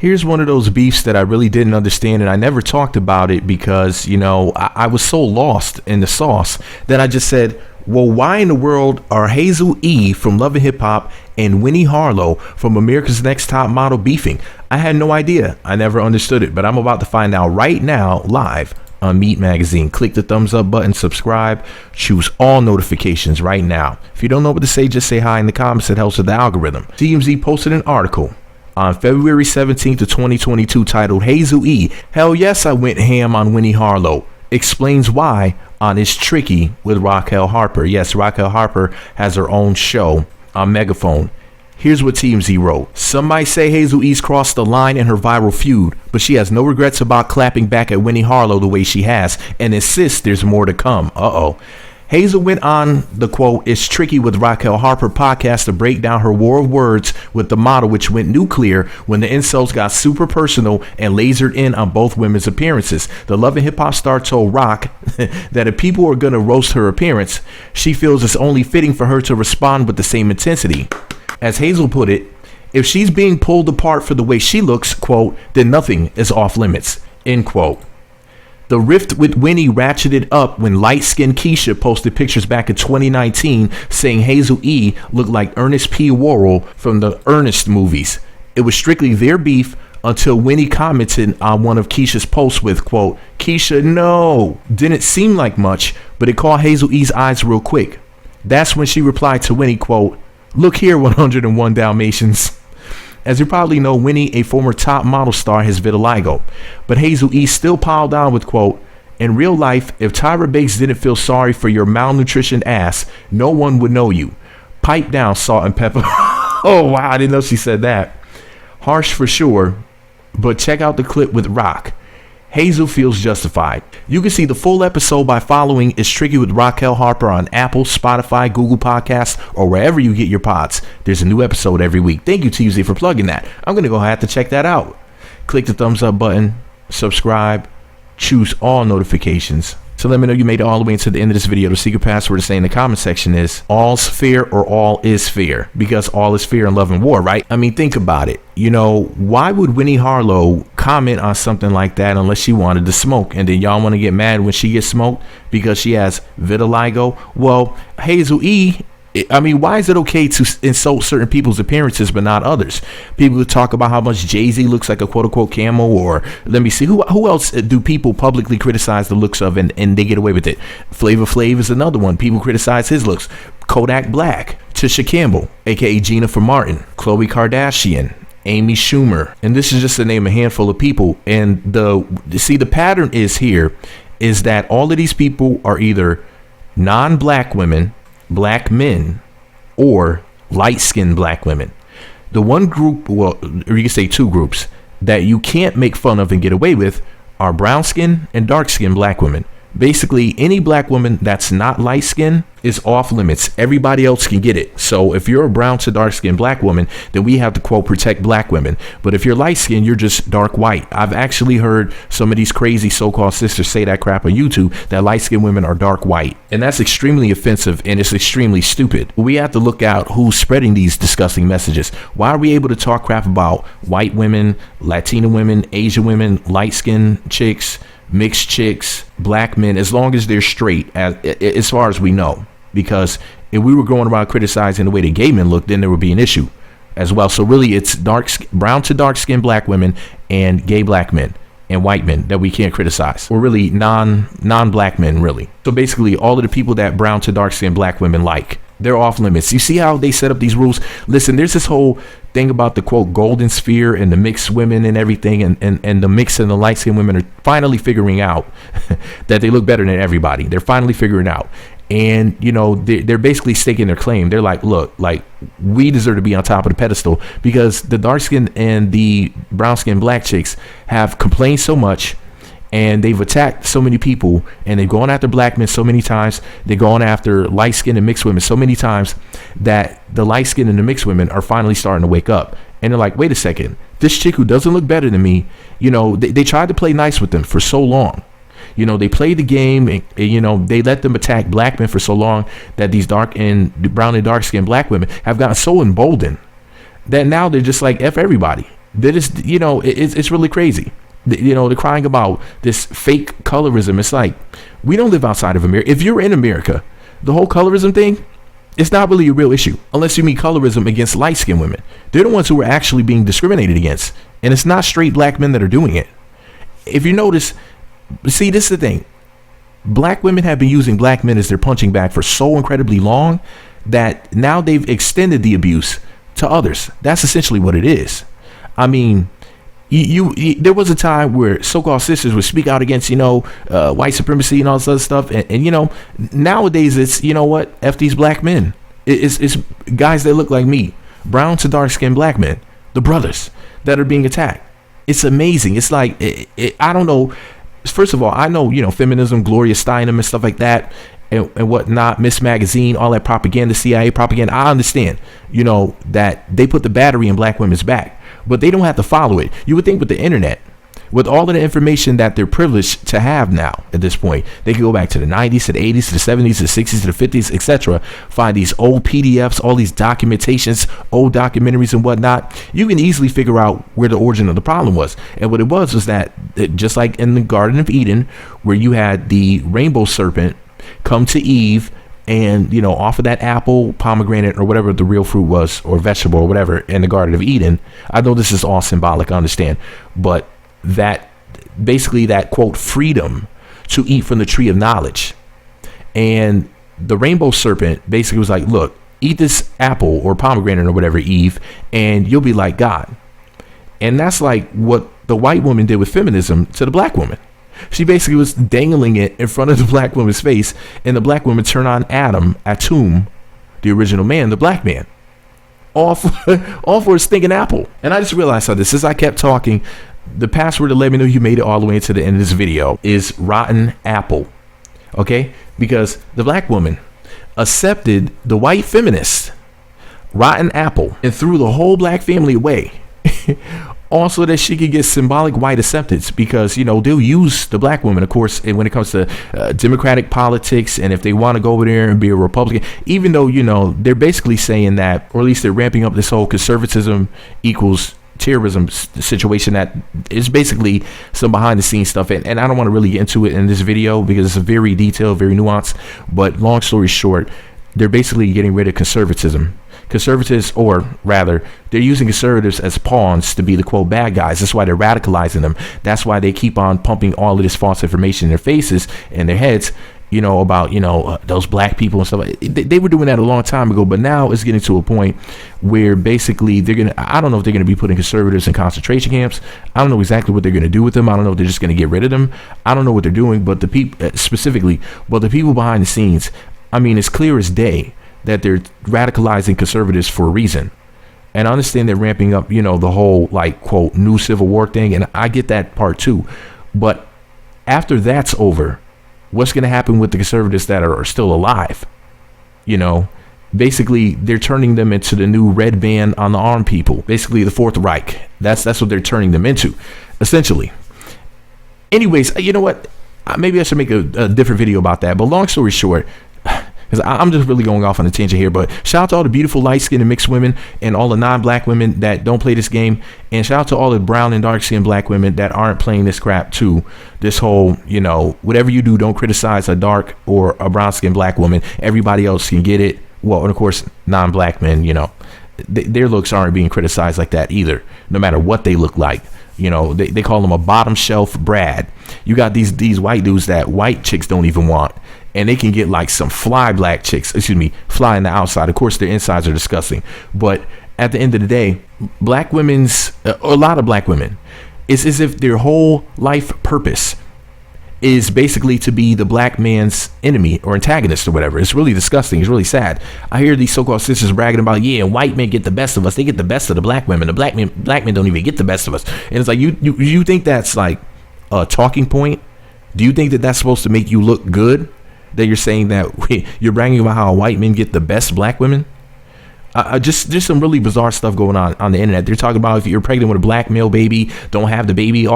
Here's one of those beefs that I really didn't understand, and I never talked about it because, I was so lost in the sauce that I just said, well, why in the world are Hazel E from Love and Hip Hop and Winnie Harlow from America's Next Top Model beefing? I had no idea. I never understood it, but I'm about to find out right now, live on Meat Magazine. Click the thumbs up button, subscribe, choose all notifications right now. If you don't know what to say, just say hi in the comments. It helps with the algorithm. TMZ posted an article on February 17th of 2022 titled Hazel E, Hell Yes, I Went Ham on Winnie Harlow. Explains why on It's Tricky with Raquel Harper. Yes, Raquel Harper has her own show on Megaphone. Here's what TMZ wrote. Some might say Hazel E's crossed the line in her viral feud, but she has no regrets about clapping back at Winnie Harlow the way she has and insists there's more to come. Hazel went on the quote, It's Tricky with Raquel Harper podcast to break down her war of words with the model, which went nuclear when the insults got super personal and lasered in on both women's appearances. The Love and Hip Hop star told Rock that if people are going to roast her appearance, she feels it's only fitting for her to respond with the same intensity. As Hazel put it, if she's being pulled apart for the way she looks, quote, then nothing is off limits, end quote. The rift with Winnie ratcheted up when light-skinned Keisha posted pictures back in 2019 saying Hazel E looked like Ernest P. Worrell from the Ernest movies. It was strictly their beef until Winnie commented on one of Keisha's posts with, quote, Keisha, no. Didn't seem like much, but it caught Hazel E's eyes real quick. That's when she replied to Winnie, quote, look here, 101 Dalmatians. As you probably know, Winnie, a former top model star, has vitiligo, but Hazel E still piled on with, quote, in real life, if Tyra Banks didn't feel sorry for your malnutritioned ass, no one would know you. Pipe down, salt and pepper. Oh, wow, I didn't know she said that. Harsh for sure, but check out the clip with Rock. Hazel feels justified. You can see the full episode by following It's Tricky with Raquel Harper on Apple, Spotify, Google Podcasts, or wherever you get your pods. There's a new episode every week. Thank you, TMZ, for plugging that. I'm going to go have to check that out. Click the thumbs up button, subscribe, choose all notifications. So let me know you made it all the way into the end of this video. The secret password to say in the comment section is all's fair or all is fair, because all is fair in love and war, right? I mean, think about it. Why would Winnie Harlow comment on something like that unless she wanted to smoke? And then y'all want to get mad when she gets smoked because she has vitiligo? Well, Hazel E, I mean, why is it okay to insult certain people's appearances but not others? People who talk about how much Jay-Z looks like a quote-unquote camel, or let me see, who else do people publicly criticize the looks of and they get away with it? Flavor Flav is another one. People criticize his looks. Kodak Black, Tisha Campbell, aka Gina from Martin, Khloe Kardashian, Amy Schumer, and this is just to name a handful of people. And the pattern is that all of these people are either non-black women, black men, or light-skinned black women. The one group, well, or you can say two groups, that you can't make fun of and get away with are brown-skinned and dark-skinned black women. Basically, any black woman that's not light-skinned is off limits. Everybody else can get it. So if you're a brown to dark-skinned black woman, then we have to, quote, protect black women. But if you're light-skinned, you're just dark white. I've actually heard some of these crazy so-called sisters say that crap on YouTube, that light-skinned women are dark white. And that's extremely offensive and it's extremely stupid. We have to look out who's spreading these disgusting messages. Why are we able to talk crap about white women, Latina women, Asian women, light-skinned chicks, mixed chicks, black men, as long as they're straight, as far as we know? Because if we were going around criticizing the way the gay men look, then there would be an issue as well. So really, it's brown to dark skinned black women and gay black men and white men that we can't criticize, or really non-black men, really. So basically, all of the people that brown to dark skinned black women like, they're off limits. You see how they set up these rules? Listen, there's this whole thing about the, quote, golden sphere and the mixed women and everything, and the mixed and the light skinned women are finally figuring out that they look better than everybody. They're finally figuring out. And, they're basically staking their claim. They're like, look, like, we deserve to be on top of the pedestal because the dark skinned and the brown skinned black chicks have complained so much, and they've attacked so many people, and they've gone after black men so many times. They're going after light skinned and mixed women so many times that the light skinned and the mixed women are finally starting to wake up. And they're like, wait a second, this chick who doesn't look better than me, they tried to play nice with them for so long. They played the game and, they let them attack black men for so long that these dark and brown and dark skinned black women have gotten so emboldened that now they're just like, F everybody. That is, it's really crazy. They're crying about this fake colorism. It's like, we don't live outside of America. If you're in America, the whole colorism thing, it's not really a real issue unless you mean colorism against light-skinned women. They're the ones who are actually being discriminated against, and it's not straight black men that are doing it. If you notice, see, this is the thing. Black women have been using black men as their punching bag for so incredibly long that now they've extended the abuse to others. That's essentially what it is. I mean, there was a time where so-called sisters would speak out against, white supremacy and all this other stuff. And nowadays it's, what? F these black men. It's guys that look like me, brown to dark-skinned black men, the brothers that are being attacked. It's amazing. It's like, I don't know. First of all, I know, feminism, Gloria Steinem and stuff like that and whatnot, Miss Magazine, all that propaganda, CIA propaganda. I understand, that they put the battery in black women's back, but they don't have to follow it. You would think with the internet, with all of the information that they're privileged to have now at this point, they can go back to the 90s, to the 80s, to the 70s, to the 60s, to the 50s, etc. Find these old PDFs, all these documentations, old documentaries and whatnot. You can easily figure out where the origin of the problem was. And what it was that just like in the Garden of Eden, where you had the rainbow serpent come to Eve and, off of that apple, pomegranate, or whatever the real fruit was, or vegetable, or whatever, in the Garden of Eden. I know this is all symbolic, I understand, but that basically that quote freedom to eat from the tree of knowledge, and the rainbow serpent basically was like, look, eat this apple or pomegranate or whatever, Eve, and you'll be like God. And that's like what the white woman did with feminism to the black woman. She basically was dangling it in front of the black woman's face, and the black woman turned on Adam, Atum, the original man, the black man, all for a stinking apple. And I just realized how this, as I kept talking, the password to let me know you made it all the way into the end of this video is rotten apple. Okay? Because the black woman accepted the white feminist rotten apple and threw the whole black family away. Also that she could get symbolic white acceptance, because they'll use the black woman, of course, and when it comes to democratic politics, and if they want to go over there and be a Republican, even though they're basically saying that, or at least they're ramping up this whole conservatism equals terrorism situation, that is basically some behind the scenes stuff, and I don't want to really get into it in this video because it's very detailed, very nuanced, but long story short, they're basically getting rid of conservatism. Conservatives, or rather, they're using conservatives as pawns to be the quote bad guys. That's why they're radicalizing them. That's why they keep on pumping all of this false information in their faces and their heads, about those black people and stuff. They were doing that a long time ago, but now it's getting to a point where basically I don't know if they're gonna be putting conservatives in concentration camps. I don't know exactly what they're gonna do with them. I don't know if they're just gonna get rid of them. I don't know what they're doing, but the people specifically, well, the people behind the scenes, I mean, it's clear as day that they're radicalizing conservatives for a reason. And I understand they're ramping up, the whole like quote new civil war thing, and I get that part too. But after that's over, what's going to happen with the conservatives that are still alive? Basically they're turning them into the new red band on the arm people, basically the Fourth Reich. That's what they're turning them into, essentially. Anyways, you know what? Maybe I should make a different video about that. But long story short, because I'm just really going off on a tangent here, but shout out to all the beautiful light-skinned and mixed women and all the non-black women that don't play this game, and shout out to all the brown and dark-skinned black women that aren't playing this crap too. This whole, whatever you do, don't criticize a dark or a brown-skinned black woman. Everybody else can get it. Well, and of course, non-black men, their looks aren't being criticized like that either, no matter what they look like. They call them a bottom shelf Brad. You got these white dudes that white chicks don't even want, and they can get like some fly black chicks, fly in the outside. Of course, their insides are disgusting. But at the end of the day, black women's, a lot of black women, it's as if their whole life purpose is basically to be the black man's enemy or antagonist or whatever. It's really disgusting. It's really sad. I hear these so-called sisters bragging about, white men get the best of us. They get the best of the black women. The black men don't even get the best of us. And it's like, you think that's like a talking point? Do you think that that's supposed to make you look good? That you're saying that you're bragging about how white men get the best black women? Just some really bizarre stuff going on the internet. They're talking about if you're pregnant with a black male baby, don't have the baby.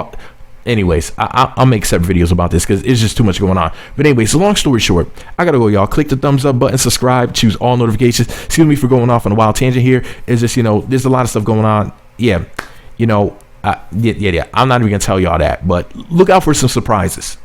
Anyways, I'll make separate videos about this because it's just too much going on. But anyways, so long story short, I gotta go, y'all. Click the thumbs up button, subscribe, choose all notifications. Excuse me for going off on a wild tangent here. It's just, there's a lot of stuff going on. Yeah. you know, yeah. I'm not even gonna tell y'all that, but look out for some surprises.